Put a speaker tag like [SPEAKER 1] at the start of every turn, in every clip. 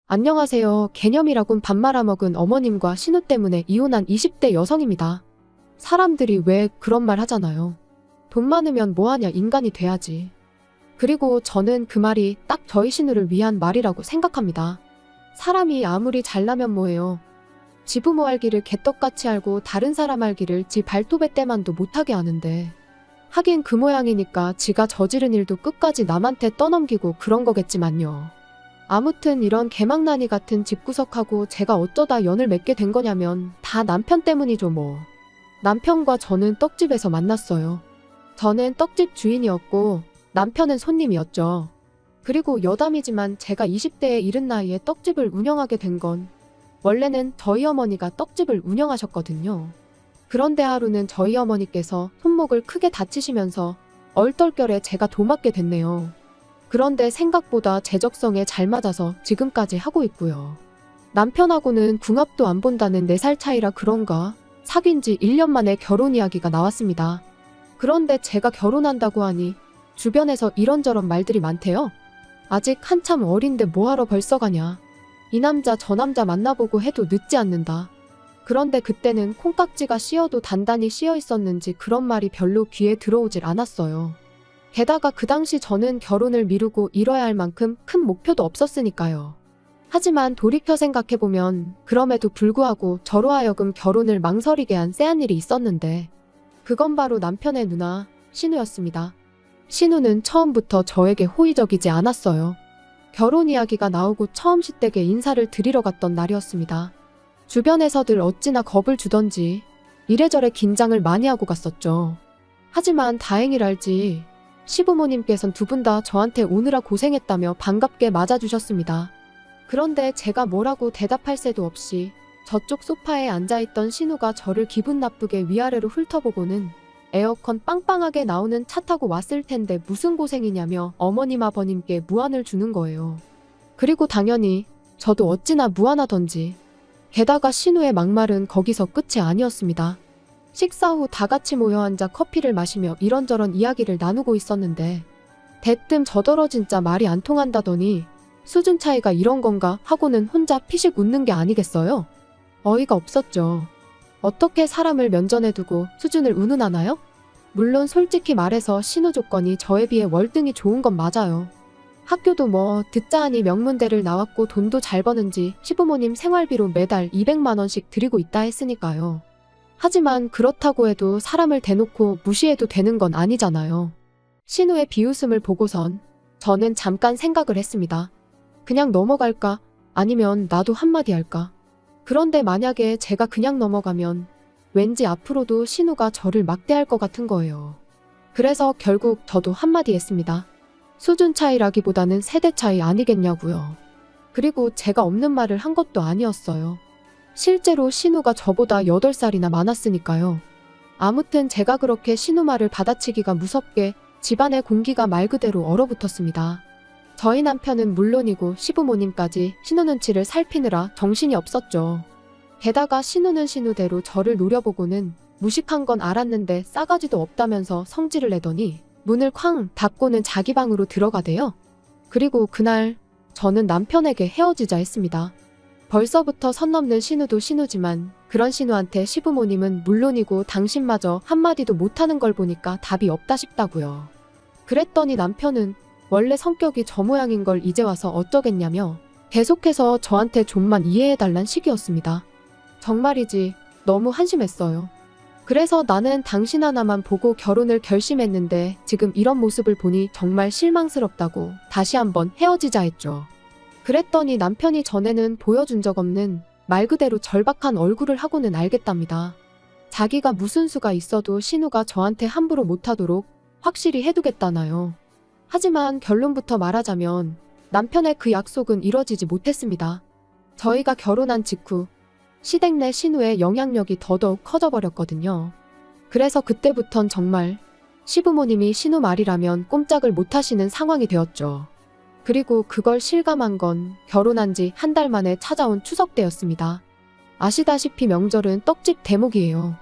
[SPEAKER 1] 안녕하세요. 개념이라곤 밥 말아먹은 어머님과 신우 때문에 이혼한 20대 여성입니다. 사람들이 왜 그런 말 하잖아요. 돈 많으면 뭐하냐, 인간이 돼야지. 그리고 저는 그 말이 딱 저희 신우를 위한 말이라고 생각합니다. 사람이 아무리 잘나면 뭐해요. 지 부모 알기를 개떡같이 알고 다른 사람 알기를 지 발톱의 때만도 못하게 하는데, 하긴 그 모양이니까 지가 저지른 일도 끝까지 남한테 떠넘기고 그런 거겠지만요. 아무튼 이런 개망나니 같은 집구석하고 제가 어쩌다 연을 맺게 된 거냐면 다 남편 때문이죠 뭐. 남편과 저는 떡집에서 만났어요. 저는 떡집 주인이었고 남편은 손님이었죠. 그리고 여담이지만 제가 20대에 이른 나이에 떡집을 운영하게 된 건 원래는 저희 어머니가 떡집을 운영하셨거든요. 그런데 하루는 저희 어머니께서 손목을 크게 다치시면서 얼떨결에 제가 도맡게 됐네요. 그런데 생각보다 제적성에 잘 맞아서 지금까지 하고 있고요. 남편하고는 궁합도 안 본다는 4살 차이라 그런가 사귄 지 1년 만에 결혼 이야기가 나왔습니다. 그런데 제가 결혼한다고 하니 주변에서 이런저런 말들이 많대요. 아직 한참 어린데 뭐하러 벌써 가냐. 이 남자 저 남자 만나보고 해도 늦지 않는다. 그런데 그때는 콩깍지가 씌어도 단단히 씌어 있었는지 그런 말이 별로 귀에 들어오질 않았어요. 게다가 그 당시 저는 결혼을 미루고 이뤄야 할 만큼 큰 목표도 없었으니까요. 하지만 돌이켜 생각해보면 그럼에도 불구하고 저로 하여금 결혼을 망설이게 한 쎄한 일이 있었는데 그건 바로 남편의 누나 신우였습니다. 신우는 처음부터 저에게 호의적이지 않았어요. 결혼 이야기가 나오고 처음 시댁에 인사를 드리러 갔던 날이었습니다. 주변에서들 어찌나 겁을 주던지 이래저래 긴장을 많이 하고 갔었죠. 하지만 다행이랄지 시부모님께선 두 분 다 저한테 오느라 고생했다며 반갑게 맞아주셨습니다. 그런데 제가 뭐라고 대답할 새도 없이 저쪽 소파에 앉아있던 신우가 저를 기분 나쁘게 위아래로 훑어보고는 에어컨 빵빵하게 나오는 차 타고 왔을 텐데 무슨 고생이냐며 어머님 아버님께 무안을 주는 거예요. 그리고 당연히 저도 어찌나 무안하던지. 게다가 신우의 막말은 거기서 끝이 아니었습니다. 식사 후 다 같이 모여 앉아 커피를 마시며 이런저런 이야기를 나누고 있었는데 대뜸 저더러 진짜 말이 안 통한다더니 수준 차이가 이런 건가 하고는 혼자 피식 웃는 게 아니겠어요? 어이가 없었죠. 어떻게 사람을 면전에 두고 수준을 운운하나요? 물론 솔직히 말해서 신우 조건이 저에 비해 월등히 좋은 건 맞아요. 학교도 뭐 듣자 하니 명문대를 나왔고 돈도 잘 버는지 시부모님 생활비로 매달 200만 원씩 드리고 있다 했으니까요. 하지만 그렇다고 해도 사람을 대놓고 무시해도 되는 건 아니잖아요. 신우의 비웃음을 보고선 저는 잠깐 생각을 했습니다. 그냥 넘어갈까? 아니면 나도 한마디 할까? 그런데 만약에 제가 그냥 넘어가면 왠지 앞으로도 신우가 저를 막대할 것 같은 거예요. 그래서 결국 저도 한마디 했습니다. 수준 차이라기보다는 세대 차이 아니겠냐고요. 그리고 제가 없는 말을 한 것도 아니었어요. 실제로 신우가 저보다 8살이나 많았으니까요. 아무튼 제가 그렇게 신우 말을 받아치기가 무섭게 집안의 공기가 말 그대로 얼어붙었습니다. 저희 남편은 물론이고 시부모님까지 신우 눈치를 살피느라 정신이 없었죠. 게다가 신우는 신우대로 저를 노려보고는 무식한 건 알았는데 싸가지도 없다면서 성질을 내더니 문을 쾅 닫고는 자기 방으로 들어가대요. 그리고 그날 저는 남편에게 헤어지자 했습니다. 벌써부터 선 넘는 신우도 신우지만 그런 신우한테 시부모님은 물론이고 당신마저 한마디도 못하는 걸 보니까 답이 없다 싶다고요. 그랬더니 남편은 원래 성격이 저 모양인 걸 이제 와서 어쩌겠냐며 계속해서 저한테 좀만 이해해달란 식이었습니다. 정말이지 너무 한심했어요. 그래서 나는 당신 하나만 보고 결혼을 결심했는데 지금 이런 모습을 보니 정말 실망스럽다고 다시 한번 헤어지자 했죠. 그랬더니 남편이 전에는 보여준 적 없는 말 그대로 절박한 얼굴을 하고는 알겠답니다. 자기가 무슨 수가 있어도 신우가 저한테 함부로 못하도록 확실히 해두겠다나요. 하지만 결론부터 말하자면 남편의 그 약속은 이뤄지지 못했습니다. 저희가 결혼한 직후 시댁 내 신우의 영향력이 더더욱 커져버렸거든요. 그래서 그때부턴 정말 시부모님이 신우 말이라면 꼼짝을 못하시는 상황이 되었죠. 그리고 그걸 실감한 건 결혼한 지 한 달 만에 찾아온 추석 때였습니다. 아시다시피 명절은 떡집 대목이에요.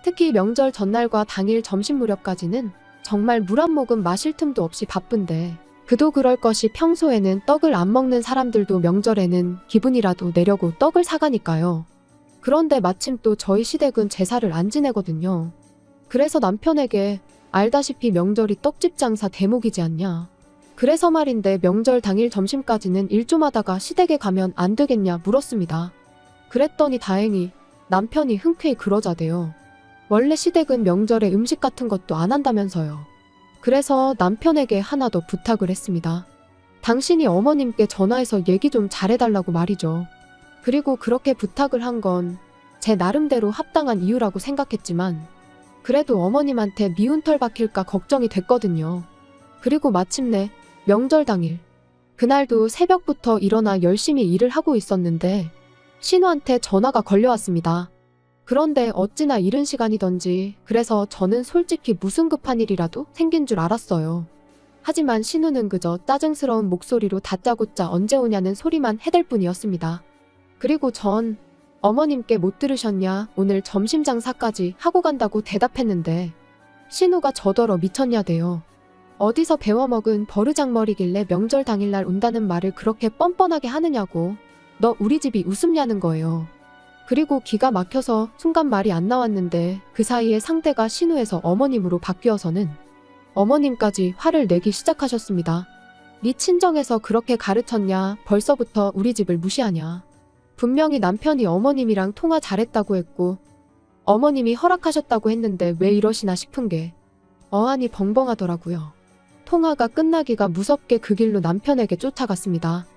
[SPEAKER 1] 특히 명절 전날과 당일 점심 무렵까지는 정말 물 한 모금 마실 틈도 없이 바쁜데 그도 그럴 것이 평소에는 떡을 안 먹는 사람들도 명절에는 기분이라도 내려고 떡을 사가니까요. 그런데 마침 또 저희 시댁은 제사를 안 지내거든요. 그래서 남편에게 알다시피 명절이 떡집 장사 대목이지 않냐. 그래서 말인데 명절 당일 점심까지는 일 좀 하다가 시댁에 가면 안 되겠냐 물었습니다. 그랬더니 다행히 남편이 흔쾌히 그러자대요. 원래 시댁은 명절에 음식 같은 것도 안 한다면서요. 그래서 남편에게 하나 더 부탁을 했습니다. 당신이 어머님께 전화해서 얘기 좀 잘해달라고 말이죠. 그리고 그렇게 부탁을 한 건 제 나름대로 합당한 이유라고 생각했지만 그래도 어머님한테 미운 털 박힐까 걱정이 됐거든요. 그리고 마침내 명절 당일 그날도 새벽부터 일어나 열심히 일을 하고 있었는데 신우한테 전화가 걸려왔습니다. 그런데 어찌나 이른 시간이던지 그래서 저는 솔직히 무슨 급한 일이라도 생긴 줄 알았어요. 하지만 신우는 그저 짜증스러운 목소리로 다짜고짜 언제 오냐는 소리만 해댈 뿐이었습니다. 그리고 전 어머님께 못 들으셨냐 오늘 점심 장사까지 하고 간다고 대답했는데 신우가 저더러 미쳤냐대요. 어디서 배워먹은 버르장머리길래 명절 당일날 온다는 말을 그렇게 뻔뻔하게 하느냐고. 너 우리 집이 웃음냐는 거예요. 그리고 기가 막혀서 순간 말이 안 나왔는데 그 사이에 상대가 신우에서 어머님으로 바뀌어서는 어머님까지 화를 내기 시작하셨습니다. 네 친정에서 그렇게 가르쳤냐 벌써부터 우리 집을 무시하냐. 분명히 남편이 어머님이랑 통화 잘했다고 했고 어머님이 허락하셨다고 했는데 왜 이러시나 싶은 게 어안이 벙벙하더라고요. 통화가 끝나기가 무섭게 그 길로 남편에게 쫓아갔습니다.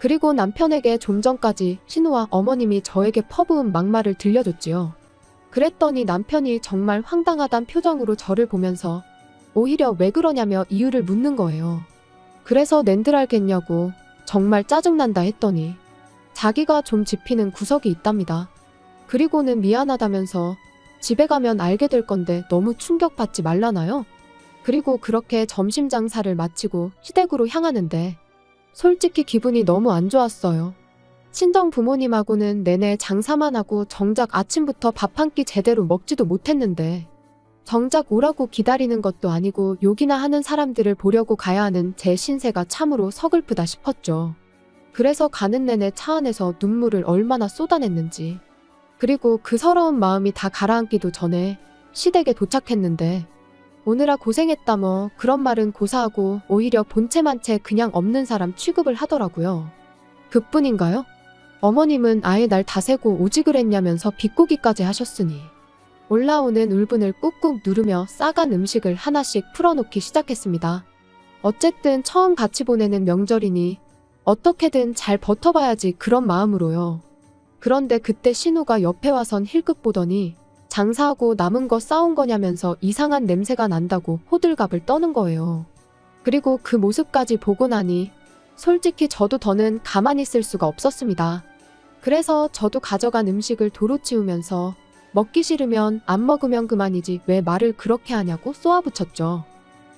[SPEAKER 1] 그리고 남편에게 좀 전까지 신우와 어머님이 저에게 퍼부은 막말을 들려줬지요. 그랬더니 남편이 정말 황당하단 표정으로 저를 보면서 오히려 왜 그러냐며 이유를 묻는 거예요. 그래서 낸들 알겠냐고 정말 짜증난다 했더니 자기가 좀 짚히는 구석이 있답니다. 그리고는 미안하다면서 집에 가면 알게 될 건데 너무 충격받지 말라나요? 그리고 그렇게 점심 장사를 마치고 시댁으로 향하는데 솔직히 기분이 너무 안 좋았어요. 친정 부모님하고는 내내 장사만 하고 정작 아침부터 밥 한 끼 제대로 먹지도 못했는데 정작 오라고 기다리는 것도 아니고 욕이나 하는 사람들을 보려고 가야 하는 제 신세가 참으로 서글프다 싶었죠. 그래서 가는 내내 차 안에서 눈물을 얼마나 쏟아냈는지. 그리고 그 서러운 마음이 다 가라앉기도 전에 시댁에 도착했는데 오느라 고생했다 뭐 그런 말은 고사하고 오히려 본체만 채 그냥 없는 사람 취급을 하더라고요. 그뿐인가요? 어머님은 아예 날 다세고 오지 그랬냐면서 비꼬기까지 하셨으니 올라오는 울분을 꾹꾹 누르며 싸간 음식을 하나씩 풀어놓기 시작했습니다. 어쨌든 처음 같이 보내는 명절이니 어떻게든 잘 버텨봐야지 그런 마음으로요. 그런데 그때 신우가 옆에 와선 힐끗 보더니 장사하고 남은 거 싸온 거냐면서 이상한 냄새가 난다고 호들갑을 떠는 거예요. 그리고 그 모습까지 보고 나니 솔직히 저도 더는 가만히 있을 수가 없었습니다. 그래서 저도 가져간 음식을 도로 치우면서 먹기 싫으면 안 먹으면 그만이지 왜 말을 그렇게 하냐고 쏘아붙였죠.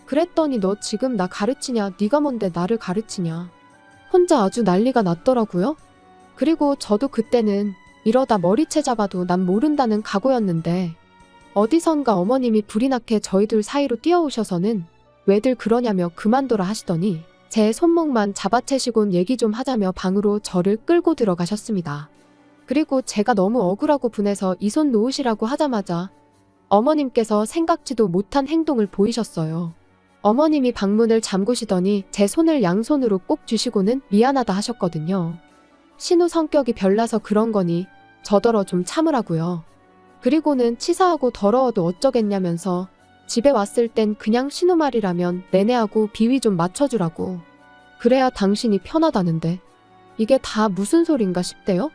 [SPEAKER 1] 그랬더니 너 지금 나 가르치냐 네가 뭔데 나를 가르치냐. 혼자 아주 난리가 났더라고요. 그리고 저도 그때는 이러다 머리채 잡아도 난 모른다는 각오였는데 어디선가 어머님이 불이 나게 저희들 사이로 뛰어오셔서는 왜들 그러냐며 그만둬라 하시더니 제 손목만 잡아채시곤 얘기 좀 하자며 방으로 저를 끌고 들어가셨습니다. 그리고 제가 너무 억울하고 분해서 이 손 놓으시라고 하자마자 어머님께서 생각지도 못한 행동을 보이셨어요. 어머님이 방문을 잠그시더니 제 손을 양손으로 꼭 쥐시고는 미안하다 하셨거든요. 신우 성격이 별나서 그런 거니 저더러 좀 참으라고요. 그리고는 치사하고 더러워도 어쩌겠냐면서 집에 왔을 땐 그냥 신우 말이라면 내내하고 비위 좀 맞춰주라고. 그래야 당신이 편하다는데 이게 다 무슨 소린가 싶대요.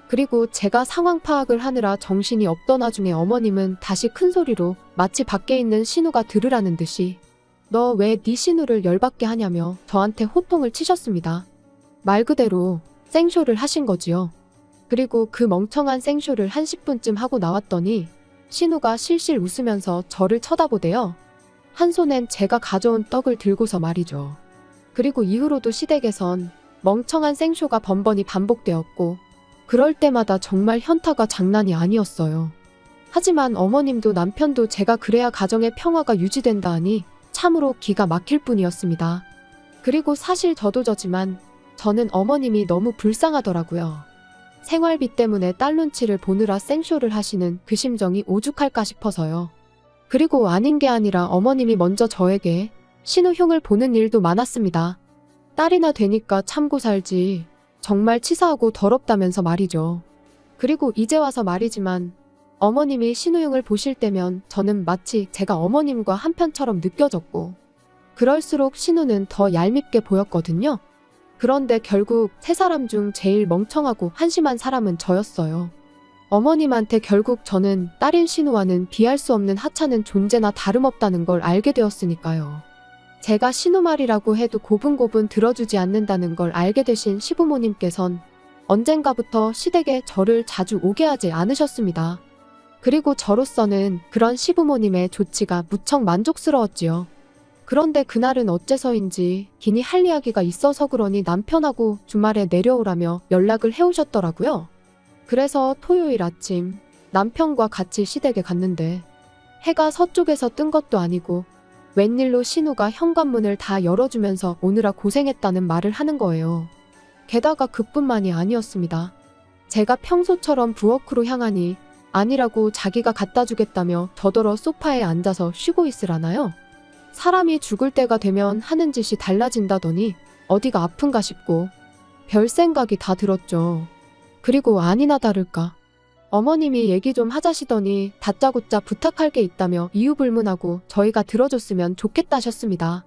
[SPEAKER 1] 그리고 제가 상황 파악을 하느라 정신이 없던 와중에 어머님은 다시 큰 소리로 마치 밖에 있는 신우가 들으라는 듯이 너 왜 네 신우를 열받게 하냐며 저한테 호통을 치셨습니다. 말 그대로 생쇼를 하신 거지요. 그리고 그 멍청한 생쇼를 한 10분쯤 하고 나왔더니 신우가 실실 웃으면서 저를 쳐다보대요. 한 손엔 제가 가져온 떡을 들고서 말이죠. 그리고 이후로도 시댁에선 멍청한 생쇼가 번번이 반복되었고 그럴 때마다 정말 현타가 장난이 아니었어요. 하지만 어머님도 남편도 제가 그래야 가정의 평화가 유지된다 하니 참으로 기가 막힐 뿐이었습니다. 그리고 사실 저도 저지만 저는 어머님이 너무 불쌍하더라고요. 생활비 때문에 딸 눈치를 보느라 생쇼를 하시는 그 심정이 오죽할까 싶어서요. 그리고 아닌 게 아니라 어머님이 먼저 저에게 신우흉을 보는 일도 많았습니다. 딸이나 되니까 참고 살지. 정말 치사하고 더럽다면서 말이죠. 그리고 이제 와서 말이지만 어머님이 신우흉을 보실 때면 저는 마치 제가 어머님과 한편처럼 느껴졌고 그럴수록 신우는 더 얄밉게 보였거든요. 그런데 결국 세 사람 중 제일 멍청하고 한심한 사람은 저였어요. 어머님한테 결국 저는 딸인 신우와는 비할 수 없는 하찮은 존재나 다름없다는 걸 알게 되었으니까요. 제가 신우 말이라고 해도 고분고분 들어주지 않는다는 걸 알게 되신 시부모님께선 언젠가부터 시댁에 저를 자주 오게 하지 않으셨습니다. 그리고 저로서는 그런 시부모님의 조치가 무척 만족스러웠지요. 그런데 그날은 어째서인지 기니 할 이야기가 있어서 그러니 남편하고 주말에 내려오라며 연락을 해오셨더라고요. 그래서 토요일 아침 남편과 같이 시댁에 갔는데 해가 서쪽에서 뜬 것도 아니고 웬일로 신우가 현관문을 다 열어주면서 오느라 고생했다는 말을 하는 거예요. 게다가 그뿐만이 아니었습니다. 제가 평소처럼 부엌으로 향하니 아니라고 자기가 갖다 주겠다며 저더러 소파에 앉아서 쉬고 있으라나요? 사람이 죽을 때가 되면 하는 짓이 달라진다더니 어디가 아픈가 싶고 별 생각이 다 들었죠. 그리고 아니나 다를까 어머님이 얘기 좀 하자시더니 다짜고짜 부탁할 게 있다며 이유불문하고 저희가 들어줬으면 좋겠다셨습니다.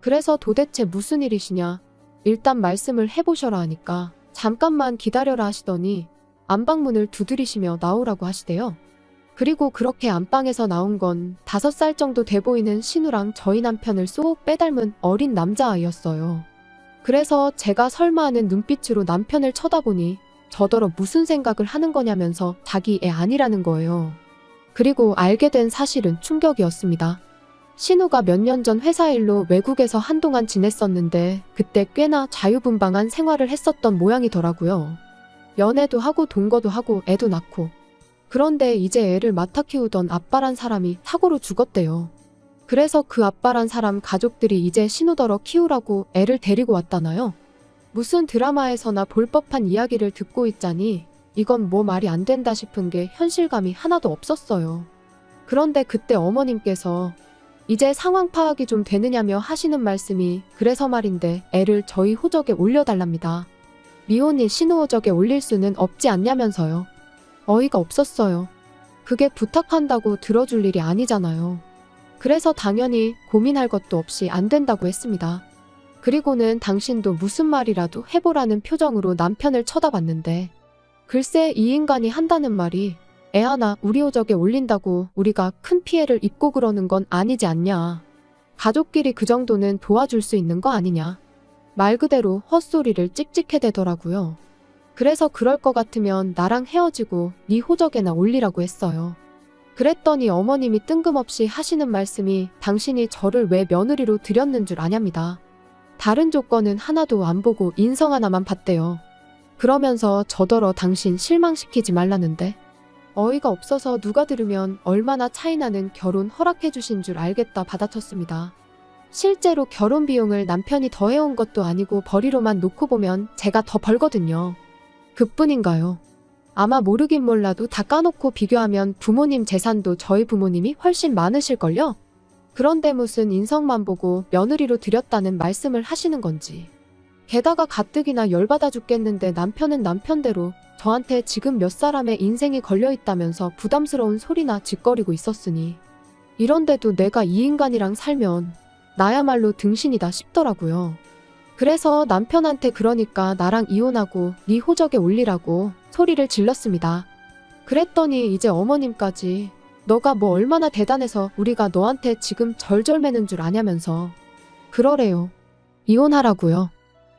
[SPEAKER 1] 그래서 도대체 무슨 일이시냐 일단 말씀을 해보셔라 하니까 잠깐만 기다려라 하시더니 안방문을 두드리시며 나오라고 하시대요. 그리고 그렇게 안방에서 나온 건 5살 정도 돼 보이는 신우랑 저희 남편을 쏙 빼닮은 어린 남자아이였어요. 그래서 제가 설마 하는 눈빛으로 남편을 쳐다보니 저더러 무슨 생각을 하는 거냐면서 자기 애 아니라는 거예요. 그리고 알게 된 사실은 충격이었습니다. 신우가 몇 년 전 회사 일로 외국에서 한동안 지냈었는데 그때 꽤나 자유분방한 생활을 했었던 모양이더라고요. 연애도 하고 동거도 하고 애도 낳고 그런데 이제 애를 맡아 키우던 아빠란 사람이 사고로 죽었대요. 그래서 그 아빠란 사람 가족들이 이제 신우더러 키우라고 애를 데리고 왔다나요? 무슨 드라마에서나 볼 법한 이야기를 듣고 있자니 이건 뭐 말이 안 된다 싶은 게 현실감이 하나도 없었어요. 그런데 그때 어머님께서 이제 상황 파악이 좀 되느냐며 하시는 말씀이 그래서 말인데 애를 저희 호적에 올려달랍니다. 미혼인 신우 호적에 올릴 수는 없지 않냐면서요. 어이가 없었어요. 그게 부탁한다고 들어줄 일이 아니잖아요. 그래서 당연히 고민할 것도 없이 안 된다고 했습니다. 그리고는 당신도 무슨 말이라도 해보라는 표정으로 남편을 쳐다봤는데 글쎄 이 인간이 한다는 말이 애 하나 우리 호적에 올린다고 우리가 큰 피해를 입고 그러는 건 아니지 않냐. 가족끼리 그 정도는 도와줄 수 있는 거 아니냐. 말 그대로 헛소리를 찍찍해대더라고요. 그래서 그럴 것 같으면 나랑 헤어지고 네 호적에나 올리라고 했어요. 그랬더니 어머님이 뜬금없이 하시는 말씀이 당신이 저를 왜 며느리로 들였는 줄 아냐입니다. 다른 조건은 하나도 안 보고 인성 하나만 봤대요. 그러면서 저더러 당신 실망시키지 말라는데 어이가 없어서 누가 들으면 얼마나 차이나는 결혼 허락해 주신 줄 알겠다 받아쳤습니다. 실제로 결혼 비용을 남편이 더해온 것도 아니고 벌이로만 놓고 보면 제가 더 벌거든요. 그뿐인가요? 아마 모르긴 몰라도 다 까놓고 비교하면 부모님 재산도 저희 부모님이 훨씬 많으실걸요? 그런데 무슨 인성만 보고 며느리로 들였다는 말씀을 하시는 건지. 게다가 가뜩이나 열받아 죽겠는데 남편은 남편대로 저한테 지금 몇 사람의 인생이 걸려있다면서 부담스러운 소리나 짓거리고 있었으니 이런데도 내가 이 인간이랑 살면 나야말로 등신이다 싶더라고요. 그래서 남편한테 그러니까 나랑 이혼하고 네 호적에 올리라고 소리를 질렀습니다. 그랬더니 이제 어머님까지 너가 뭐 얼마나 대단해서 우리가 너한테 지금 절절매는 줄 아냐면서 그러래요. 이혼하라고요.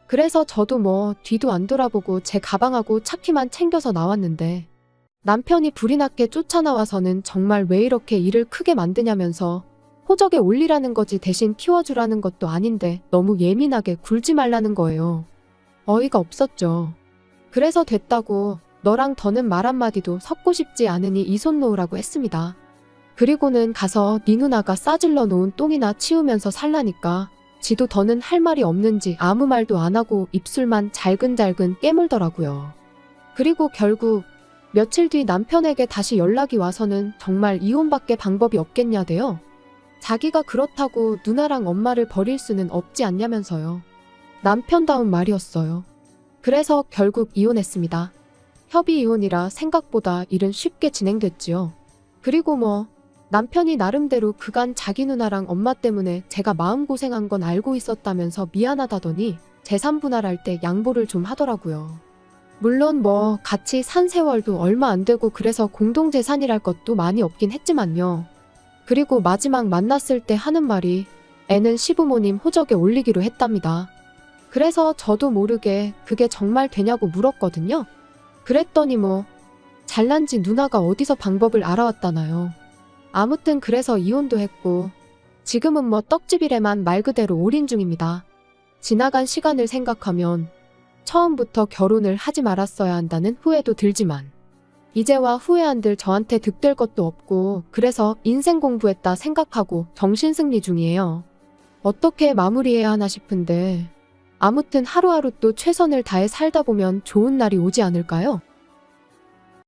[SPEAKER 1] 그래서 저도 뭐 뒤도 안 돌아보고 제 가방하고 차키만 챙겨서 나왔는데 남편이 불이 났게 쫓아나와서는 정말 왜 이렇게 일을 크게 만드냐면서 호적에 올리라는 거지 대신 키워주라는 것도 아닌데 너무 예민하게 굴지 말라는 거예요. 어이가 없었죠. 그래서 됐다고 너랑 더는 말 한마디도 섞고 싶지 않으니 이 손 놓으라고 했습니다. 그리고는 가서 네 누나가 싸질러 놓은 똥이나 치우면서 살라니까 지도 더는 할 말이 없는지 아무 말도 안 하고 입술만 잘근잘근 깨물더라고요. 그리고 결국 며칠 뒤 남편에게 다시 연락이 와서는 정말 이혼밖에 방법이 없겠냐대요. 자기가 그렇다고 누나랑 엄마를 버릴 수는 없지 않냐면서요. 남편다운 말이었어요. 그래서 결국 이혼했습니다. 협의 이혼이라 생각보다 일은 쉽게 진행됐지요. 그리고 남편이 나름대로 그간 자기 누나랑 엄마 때문에 제가 마음고생한 건 알고 있었다면서 미안하다더니 재산 분할할 때 양보를 좀 하더라고요. 물론 같이 산 세월도 얼마 안 되고 그래서 공동재산이랄 것도 많이 없긴 했지만요. 그리고 마지막 만났을 때 하는 말이 애는 시부모님 호적에 올리기로 했답니다. 그래서 저도 모르게 그게 정말 되냐고 물었거든요. 그랬더니 잘난지 누나가 어디서 방법을 알아왔다나요. 아무튼 그래서 이혼도 했고 지금은 떡집이래만 말 그대로 올인 중입니다. 지나간 시간을 생각하면 처음부터 결혼을 하지 말았어야 한다는 후회도 들지만 이제와 후회 한들 저한테 득될 것도 없고 그래서 인생 공부했다 생각하고 정신승리 중이에요. 어떻게 마무리해야 하나 싶은데 아무튼 하루하루 또 최선을 다해 살다 보면 좋은 날이 오지 않을까요?